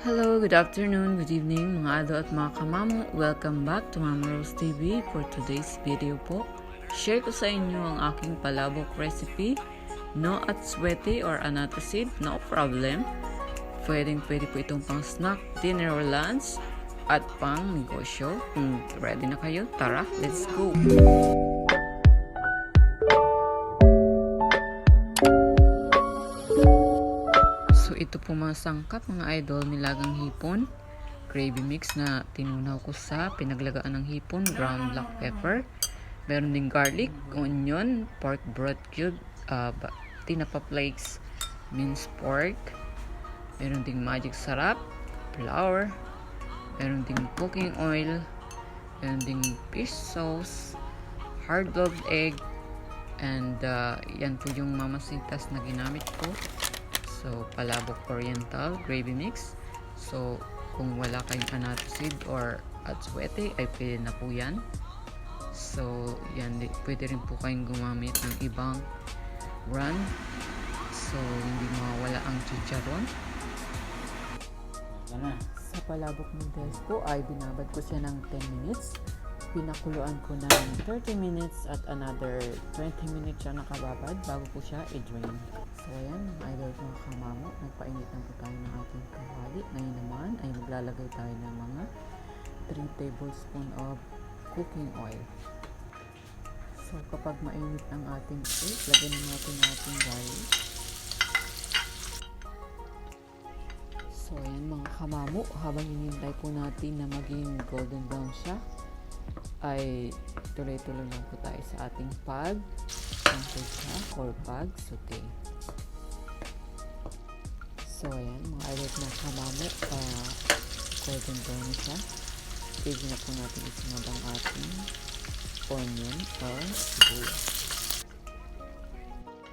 Hello, good afternoon, good evening mga ado at mga kamamo. Welcome back to Mama Rose TV. For today's video po, share ko sa inyo ang aking palabok recipe. No at sweaty or anatasid, no problem. Pwede po itong pang snack, dinner or lunch at pang negosyo. Ready na kayo? Tara, let's go! So ito po mga sangkap mga idol, nilagang hipon, gravy mix na tinunaw ko sa pinaglagaan ng hipon, ground black pepper, meron ding garlic, onion, pork broth cube, tinapa flakes, minced pork, meron ding magic sarap, flour, meron ding cooking oil, meron ding fish sauce, hard-boiled egg, and yan po yung mamasitas na ginamit ko. So, palabok oriental gravy mix. So, kung wala kayong anatasid or atswete, ay pwede na po yan. So, yan, pwede rin po kayong gumamit ng ibang brand. So, hindi mawawala ang chicharon. Sa palabok ng test ko ay binabad ko siya ng 10 minutes. Pinakuluan ko ng 30 minutes at another 20 minutes siya nakababad bago ko siya i-drain. So ayan, mga idol mga kamamo, nagpainit na po tayo ng ating kawali. Ngayon naman ay maglalagay tayo ng mga 3 tablespoon of cooking oil. So kapag mainit ang ating egg, lagyan natin ang ating garlic. So ayan mga kamamo, habang hinihintay po natin na maging golden brown siya, ay tuloy-tuloy lang po tayo sa ating pag or pag saute. So ayan mga idol na kamamo, golden brown siya. Pwede na po natin isunod ang ating onion or sibuyas.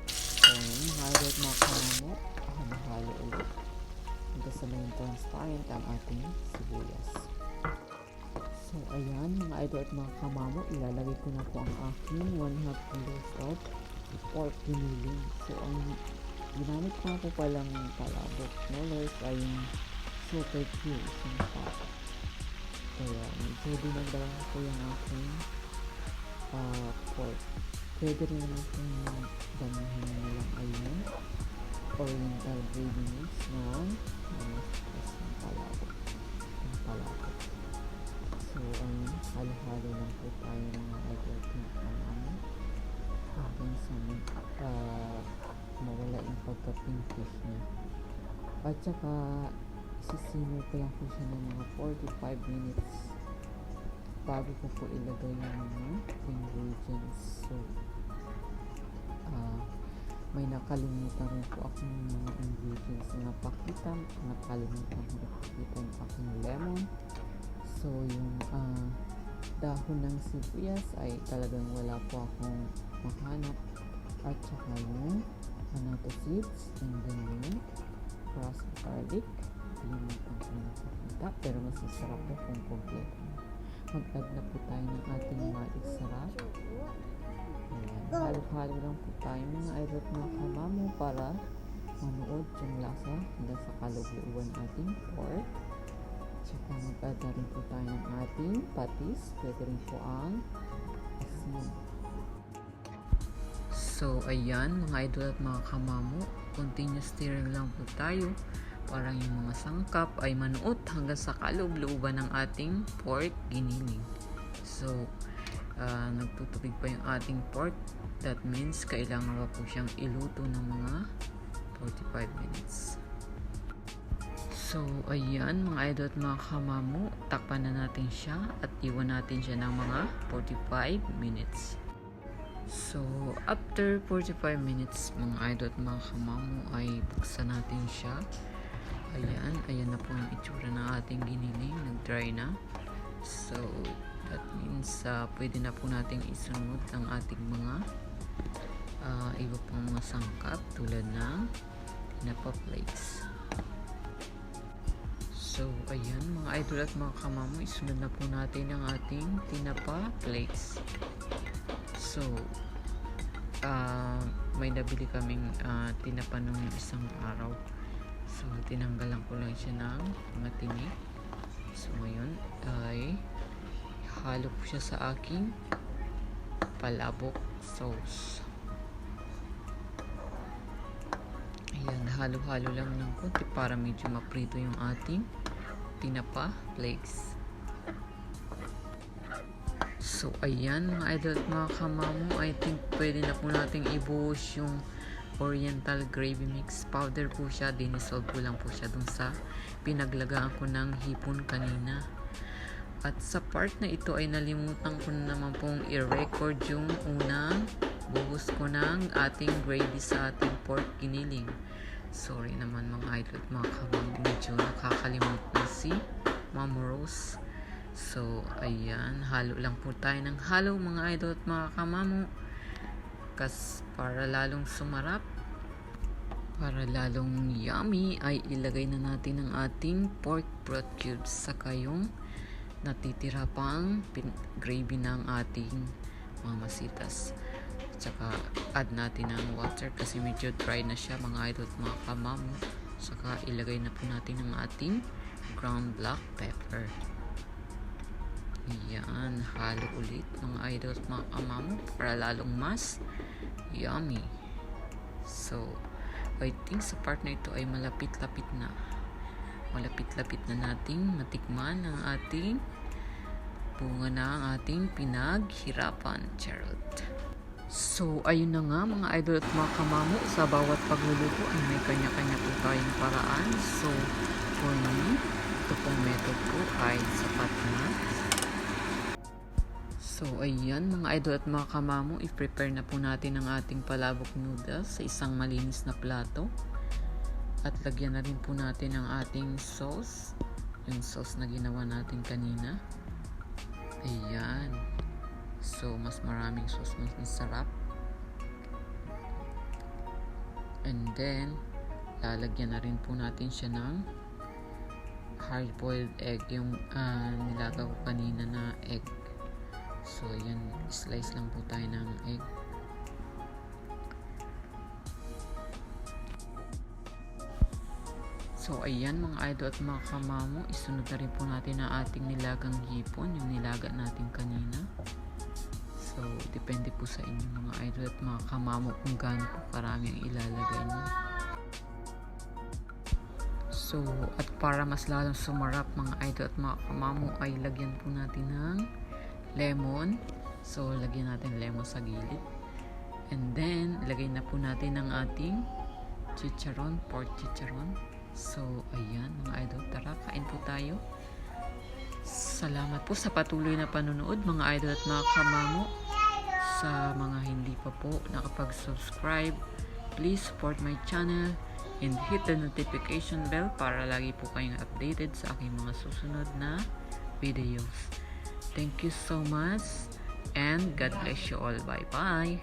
So ayan mga idol na kamamo, halo ulit hanggang sa maging transparent ang ating sibuyas. So ayan mga idol at mga kamamo, ilalagay ko na po ang aking 1/2 kilos of pork giniling. So ang ginamit ko po palang palabok molars ay yung super cute isang pack. Kaya medyo dinagdagan ko yung aking pork. Pwede rin naman kung damihan na lang ay yung oriental gravy mix na mas ng palabok. So, halo-halo lang po tayo ng mga idol namin hanggang sa mawala yung pagka-pinkish niya. At saka, sisimmer ko lang po siya ng mga 45 minutes bago ko po ilagay yung mga ingredients. So, may nakalimutan rin po akong mga ingredients na napakita. Nakalimutan ko ipakita yung aking lemon. So, yung dahon ng sibuyas ay talagang wala po akong mahanap. At saka yung annatto seeds, and then yung crushed garlic. Kalimutan ko nakakita, pero mas masarap po kung kompleto. Mag-add na po tayo ng ating magic sarap. Ayan, halo-halo lang po tayo mga idol mga kamamo para manood yung lasa hanggang sa kalugluan ating pork. Tsaka mag-add na rin po tayo ng ating patis. Pwede rin po ang asin. So, ayan mga idol at mga kamamo, continuous stirring lang po tayo para yung mga sangkap ay manuot hanggang sa kaloob-looban ng ating pork giniling. So, nagtutubig pa yung ating pork. That means kailangan pa po siyang iluto ng mga 45 minutes. So, ayan mga idol at mga kamamo, takpan na natin siya at iwan natin siya ng mga 45 minutes. So, after 45 minutes mga idol at mga kamamo ay buksan natin siya. Ayan na po yung itsura ng ating giniling, nag-dry na. So, that means pwede na po nating isunod ang ating mga iba pang mga sangkap tulad ng tinapa flakes. So, ayan mga idol at mga kamamo, isunod na po natin ang ating tinapa flakes. So, may nabili kaming tinapa nung isang araw. So, tinanggalan ko lang siya ng mga tinik. So, ngayon ay halo ko siya sa aking palabok sauce. Ayan, halo-halo lang ng konti para medyo maprito yung ating tinapa flakes. So, ayan mga idol at mga kamamo, I think pwede na po nating ibuhos yung Oriental Gravy Mix powder po siya. Dinisolve ko lang po siya dun sa pinaglagaan ko ng hipon kanina. At sa part na ito ay nalimutan ko na naman pong i-record yung unang buhos ko ng ating gravy sa ating pork giniling. Sorry naman mga idol at mga kamamo, medyo nakakalimot na si Ma'am Rose. So, ayan, halo lang po tayo ng halo mga idol at mga kamamo. Para lalong sumarap, para lalong yummy, ay ilagay na natin ang ating pork broth cubes saka yung natitira pang gravy ng ating mamasitas. Saka add natin ang water kasi medyo dry na siya mga idol at mga kamamo. Saka ilagay na po natin ang ating ground black pepper. Yan, halo ulit mga idol at mga kamamo para lalong mas yummy. So, I think sa part na ito ay malapit-lapit na. Malapit-lapit na nating matikman ang ating bunga na ang ating pinaghirapan. Charot. So, ayun na nga mga idol at mga kamamo, sa bawat pagluluto ay may kanya-kanya po tayong paraan. So, for me, ito pong method ko ay sapat na. So, ayan mga idol at mga kamamo, i-prepare na po natin ang ating palabok noodles sa isang malinis na plato. At lagyan na rin po natin ang ating sauce, yung sauce na ginawa natin kanina. Ayan. So, mas maraming sauce, mas masarap. And then, lalagyan na rin po natin siya ng hard-boiled egg, yung nilagaw ko kanina na egg. So, yan, slice lang po tayo ng egg. So, ayan mga idol at mga kamamo, isunod na rin po natin ang ating nilagang hipon, yung nilaga natin kanina. So, depende po sa inyo mga idol at mga kamamo kung gaano po karami ang ilalagay niyo. So, at para mas lalong sumarap mga idol at mga kamamo, ay lagyan po natin ng lemon. So, lagyan natin lemon sa gilid. And then, lagay na po natin ang ating chicharon, pork chicharon. So, ayan mga idol, tara, kain po tayo. Salamat po sa patuloy na panonood mga idol at mga kamamo. Sa mga hindi pa po nakapag-subscribe, please support my channel and hit the notification bell para lagi po kayong updated sa aking mga susunod na videos. Thank you so much and God bless you all. Bye bye.